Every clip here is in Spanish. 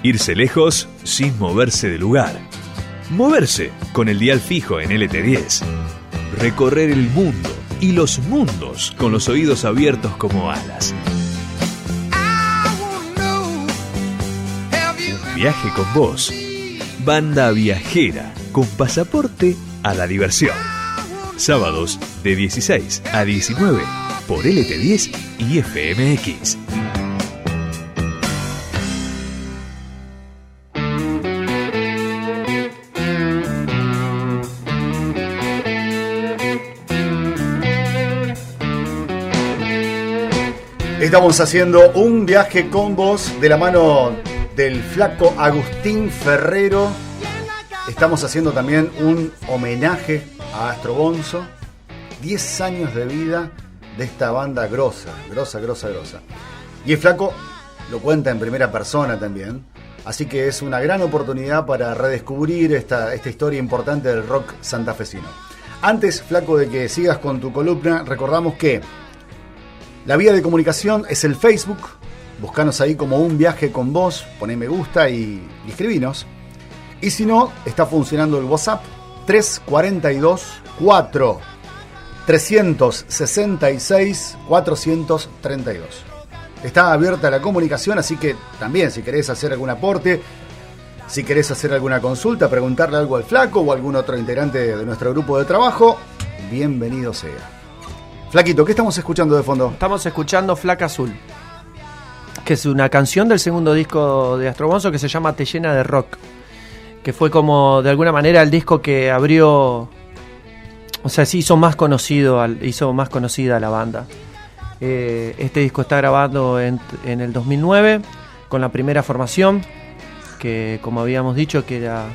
Irse lejos sin moverse de lugar. Moverse con el dial fijo en LT10. Recorrer el mundo y los mundos con los oídos abiertos como alas. Un viaje con vos. Banda viajera con pasaporte a la diversión. Sábados de 16 a 19 por LT10 y FMX. Estamos haciendo un viaje con vos de la mano del flaco Agustín Ferrero. Estamos haciendo también un homenaje a Astro Bonzo. 10 años de vida de esta banda grosa. Y el flaco lo cuenta en primera persona también. Así que es una gran oportunidad para redescubrir esta historia importante del rock santafesino. Antes, flaco, de que sigas con tu columna, recordamos que la vía de comunicación es el Facebook. Buscanos ahí como Un Viaje con Vos, poné me gusta y escribinos. Y si no, está funcionando el WhatsApp 342 4 366 432. Está abierta la comunicación, así que también si querés hacer algún aporte, si querés hacer alguna consulta, preguntarle algo al flaco o algún otro integrante de nuestro grupo de trabajo, bienvenido sea. Flaquito, ¿qué estamos escuchando de fondo? Estamos escuchando Flaca Azul, que es una canción del segundo disco de Astro Bonzo que se llama Te Llena de Rock, que fue como de alguna manera el disco que abrió, o sea, sí hizo más conocida la banda. Este disco está grabado en el 2009 con la primera formación, que como habíamos dicho que era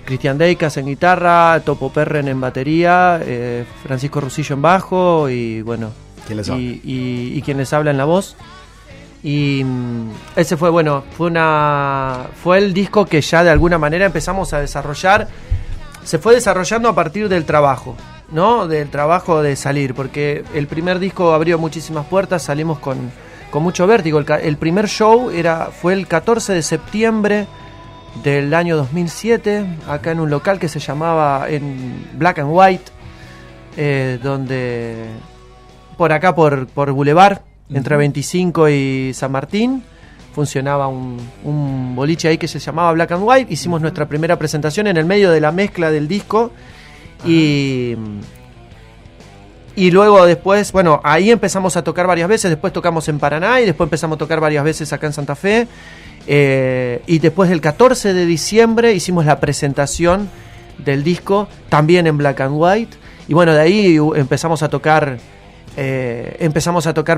Cristian Deikas en guitarra, Topo Perren en batería, Francisco Rusillo en bajo y bueno, y quien les habla en la voz. Y ese fue el disco que ya de alguna manera empezamos a desarrollar. Se fue desarrollando a partir del trabajo, ¿no? Del trabajo de salir, porque el primer disco abrió muchísimas puertas, salimos con mucho vértigo. El primer show fue el 14 de septiembre del año 2007, acá en un local que se llamaba en Black and White, donde por acá por Boulevard, entre 25 y San Martín, funcionaba un boliche ahí que se llamaba Black and White. Hicimos nuestra primera presentación en el medio de la mezcla del disco y luego después, bueno, ahí empezamos a tocar varias veces, después tocamos en Paraná y después empezamos a tocar varias veces acá en Santa Fe. Y después del 14 de diciembre hicimos la presentación del disco también en Black and White y bueno, de ahí empezamos a tocar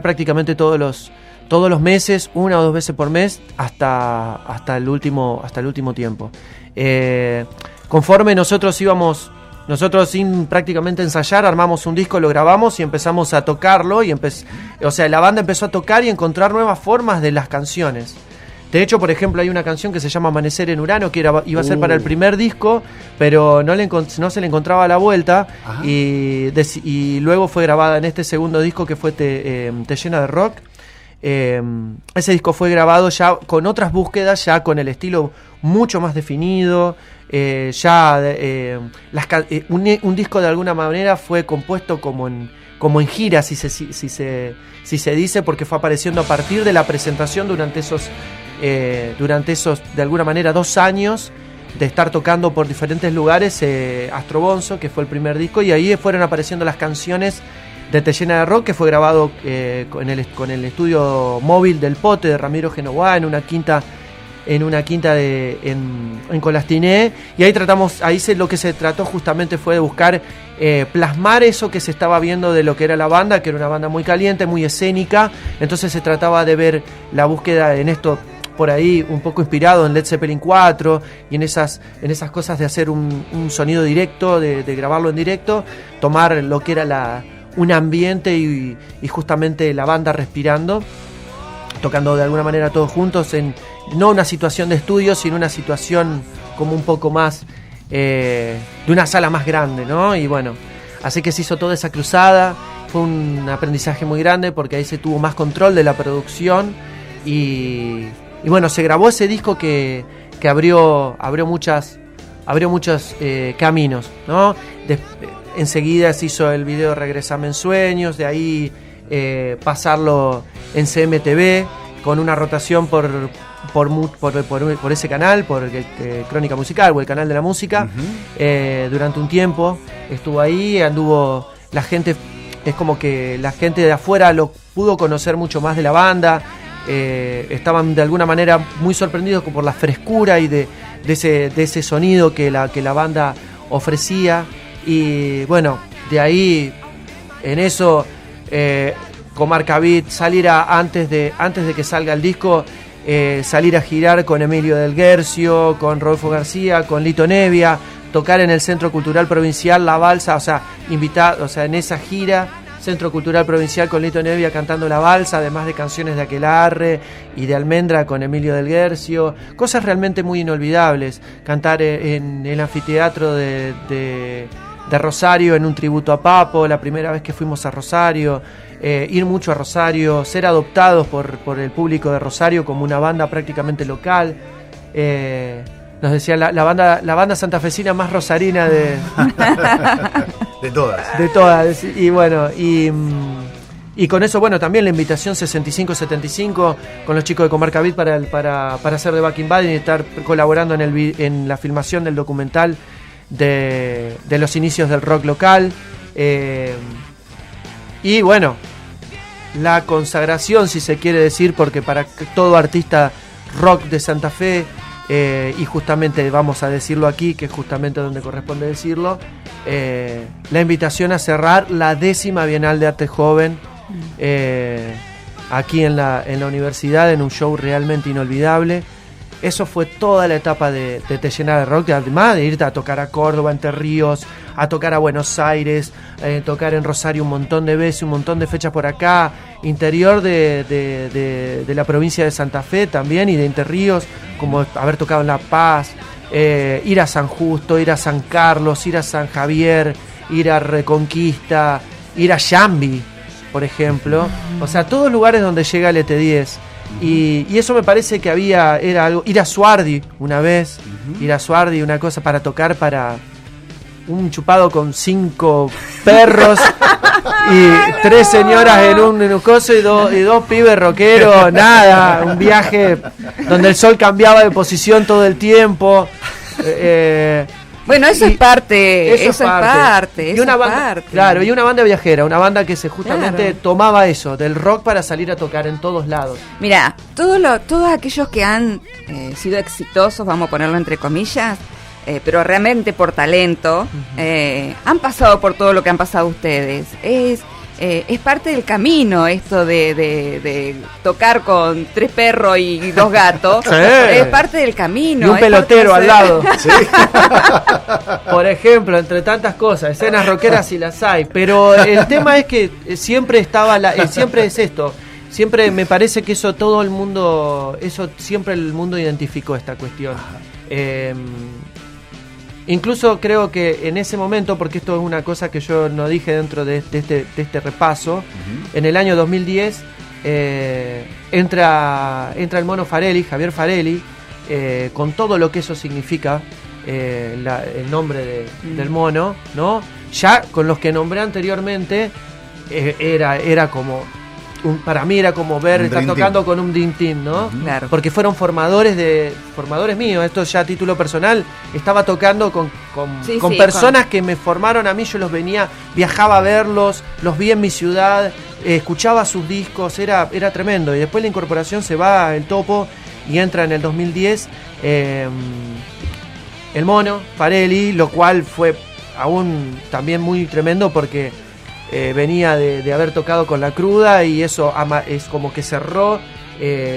prácticamente todos los meses, 1 o 2 veces por mes hasta el último tiempo. Conforme nosotros sin prácticamente ensayar, armamos un disco, lo grabamos y empezamos a tocarlo o sea, la banda empezó a tocar y encontrar nuevas formas de las canciones. De hecho, por ejemplo, hay una canción que se llama Amanecer en Urano, que iba a ser para el primer disco, pero no se le encontraba la vuelta y luego fue grabada en este segundo disco que fue Te Llena de Rock. Ese disco fue grabado ya con otras búsquedas, ya con el estilo mucho más definido, un disco de alguna manera fue compuesto como en gira, si se dice, porque fue apareciendo a partir de la presentación durante esos de alguna manera 2 años de estar tocando por diferentes lugares Astro Bonzo, que fue el primer disco, y ahí fueron apareciendo las canciones de Te Llena de Rock, que fue grabado con el estudio móvil del Pote de Ramiro Genoa en una quinta en Colastiné, y ahí lo que se trató justamente fue de buscar plasmar eso que se estaba viendo de lo que era la banda, que era una banda muy caliente, muy escénica. Entonces se trataba de ver la búsqueda en esto, por ahí un poco inspirado en Led Zeppelin 4 y en esas cosas de hacer un sonido directo, de grabarlo en directo, tomar lo que era un ambiente y justamente la banda respirando, tocando de alguna manera todos juntos, no una situación de estudio, sino una situación como un poco más de una sala más grande, ¿no? Y bueno, así que se hizo toda esa cruzada, fue un aprendizaje muy grande porque ahí se tuvo más control de la producción y bueno, se grabó ese disco que abrió muchos caminos, ¿no? Enseguida se hizo el video Regresame en Sueños, de ahí pasarlo en CMTV con una rotación por ese canal, por Crónica Musical o el canal de la música. Durante un tiempo estuvo ahí, anduvo la gente, es como que la gente de afuera lo pudo conocer mucho más de la banda. Estaban de alguna manera muy sorprendidos por la frescura y de ese sonido que la banda ofrecía. Y bueno, de ahí en eso Comarca Beat, salir antes de que salga el disco, salir a girar con Emilio del Guercio, con Rodolfo García, con Lito Nevia, tocar en el Centro Cultural Provincial La Balsa, o sea, en esa gira Centro Cultural Provincial con Lito Nevia cantando La Balsa, además de canciones de Aquelarre y de Almendra con Emilio del Guercio, cosas realmente muy inolvidables. Cantar en el anfiteatro de Rosario en un tributo a Papo, la primera vez que fuimos a Rosario, ir mucho a Rosario, ser adoptados por el público de Rosario como una banda prácticamente local. Nos decía la banda santafesina más rosarina de todas. Y bueno, y con eso, bueno, también la invitación 6575 con los chicos de Comarca Beat para hacer de backing band y estar colaborando en la filmación del documental de los inicios del rock local. Y bueno, la consagración, si se quiere decir, porque para todo artista rock de Santa Fe, y justamente vamos a decirlo aquí, que es justamente donde corresponde decirlo, la invitación a cerrar la 10ª Bienal de Arte Joven aquí en la universidad, en un show realmente inolvidable. Eso fue toda la etapa de Te Llena de Rock, además de irte a tocar a Córdoba, Entre Ríos, a tocar a Buenos Aires, tocar en Rosario un montón de veces, un montón de fechas por acá, interior de la provincia de Santa Fe también y de Entre Ríos, como haber tocado en La Paz, ir a San Justo, ir a San Carlos, ir a San Javier, ir a Reconquista, ir a Yambi, por ejemplo. O sea, todos lugares donde llega el ET10. Y eso me parece que era algo. Ir a Suardi una vez, ir a Suardi, una cosa para tocar para un chupado con 5 perros y 3 señoras en un coso y dos pibes rockeros, nada, un viaje donde el sol cambiaba de posición todo el tiempo. Bueno, eso es parte. Eso es parte. Y una banda, claro, y una banda viajera, una banda que se justamente tomaba eso, del rock para salir a tocar en todos lados. Mira, todos aquellos que han sido exitosos, vamos a ponerlo entre comillas, pero realmente por talento, han pasado por todo lo que han pasado ustedes. Es parte del camino esto de tocar con 3 perros y 2 gatos. Sí. Es parte del camino. Y un pelotero al lado. Sí. Por ejemplo, entre tantas cosas, escenas rockeras y las hay. Pero el tema es que siempre siempre es esto. Siempre me parece que siempre el mundo identificó esta cuestión. Incluso creo que en ese momento, porque esto es una cosa que yo no dije dentro de este repaso, en el año 2010 entra el mono Farelli, Javier Farelli, con todo lo que eso significa, el nombre del mono, ¿no? Ya con los que nombré anteriormente, era como... para mí era como estar tocando con un Dream Team, ¿no? Claro. Porque fueron formadores míos. Esto ya a título personal. Estaba tocando con personas que me formaron a mí. Yo viajaba a verlos, los vi en mi ciudad, escuchaba sus discos, era tremendo. Y después la incorporación se va el Topo y entra en el 2010 el mono Farelli, lo cual fue aún también muy tremendo porque venía de haber tocado con La Cruda y eso es como que cerró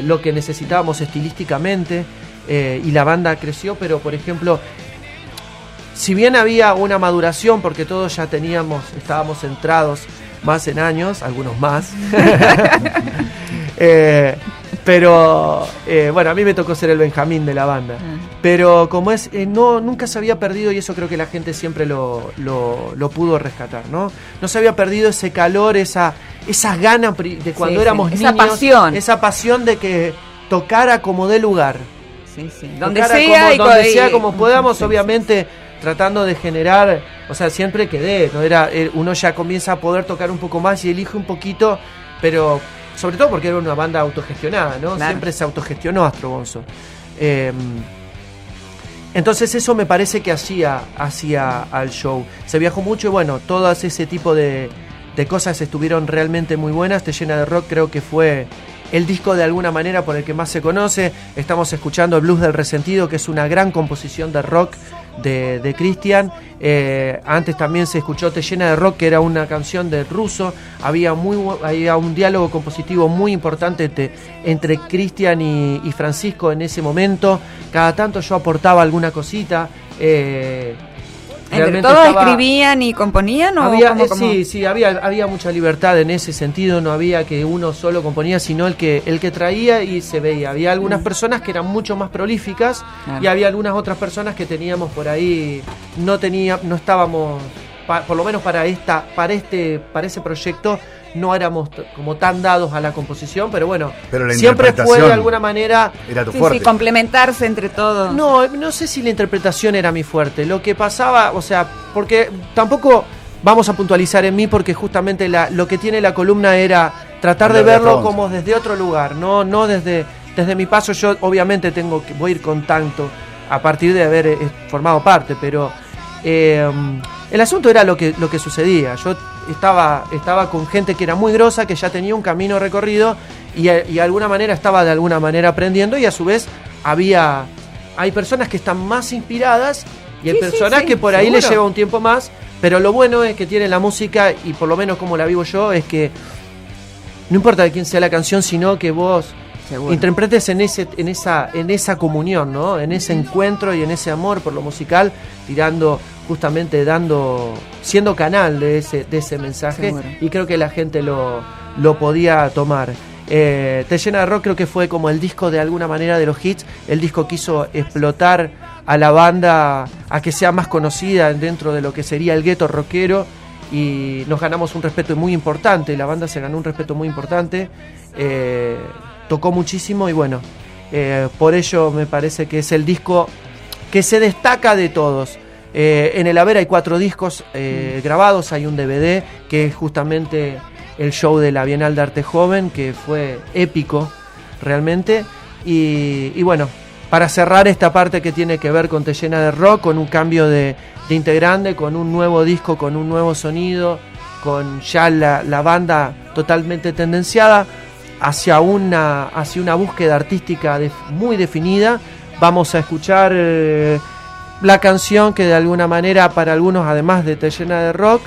lo que necesitábamos estilísticamente, y la banda creció. Pero por ejemplo, si bien había una maduración porque todos ya estábamos centrados más en años, algunos más, pero bueno, a mí me tocó ser el Benjamín de la banda. Pero como nunca se había perdido, y eso creo que la gente siempre lo pudo rescatar, ¿no? No se había perdido ese calor, esas ganas de cuando éramos niños. Esa pasión de que tocar a como dé lugar. Sí, sí. Donde Tocar a sea, donde sea como podamos, sí, obviamente tratando de generar, o sea, siempre quedé, no era, uno ya comienza a poder tocar un poco más y elige un poquito, pero sobre todo porque era una banda autogestionada, ¿no? Claro. Siempre se autogestionó Astro Bonzo. Entonces eso me parece que hacía al show. Se viajó mucho y bueno, todas ese tipo de cosas estuvieron realmente muy buenas. Te Llena de Rock creo que fue el disco de alguna manera por el que más se conoce. Estamos escuchando el Blues del Resentido, que es una gran composición de rock de Cristian. Antes también se escuchó Te Llena de Rock, que era una canción de Russo. Había un diálogo compositivo muy importante entre Cristian y Francisco en ese momento. Cada tanto yo aportaba alguna cosita. ¿Entre todos escribían y componían? ¿O Sí, había mucha libertad en ese sentido, no había que uno solo componía, sino el que traía y se veía. Había algunas personas que eran mucho más prolíficas, claro, y había algunas otras personas que teníamos por ahí, no estábamos, por lo menos para ese proyecto, no éramos como tan dados a la composición, pero bueno, siempre fue de alguna manera... Era tu fuerte. Sí, complementarse entre todos. No sé si la interpretación era mi fuerte. Lo que pasaba, o sea, porque tampoco vamos a puntualizar en mí, porque justamente lo que tiene la columna era tratar de verlo como desde otro lugar, no desde mi paso. Yo obviamente voy a ir con tanto a partir de haber formado parte, pero... el asunto era lo que sucedía. Yo estaba con gente que era muy grosa, que ya tenía un camino recorrido y de alguna manera estaba aprendiendo, y a su vez hay personas que están más inspiradas y hay personas que por ahí les lleva un tiempo más, pero lo bueno es que tiene la música, y por lo menos como la vivo yo, es que no importa de quién sea la canción, sino que vos interpretes en esa comunión, ¿no? En ese encuentro y en ese amor por lo musical, siendo canal de ese mensaje. Seguro. Y creo que la gente lo podía tomar. Te Llena de Rock creo que fue como el disco de alguna manera de los hits, el disco que hizo explotar a la banda a que sea más conocida dentro de lo que sería el gueto rockero, y nos ganamos un respeto muy importante, la banda se ganó un respeto muy importante, tocó muchísimo y bueno, por ello me parece que es el disco que se destaca de todos. En el haber hay 4 discos grabados, hay un DVD que es justamente el show de la Bienal de Arte Joven, que fue épico realmente, y bueno, para cerrar esta parte que tiene que ver con Te Llena de Rock, con un cambio de integrante, con un nuevo disco, con un nuevo sonido, con ya la banda totalmente tendenciada hacia una búsqueda artística muy definida. Vamos a escuchar la canción que de alguna manera para algunos, además de Te Llena de Rock,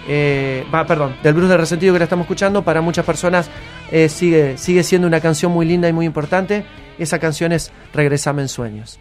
del Blues del Resentido que la estamos escuchando, para muchas personas sigue siendo una canción muy linda y muy importante. Esa canción es Regresame en Sueños.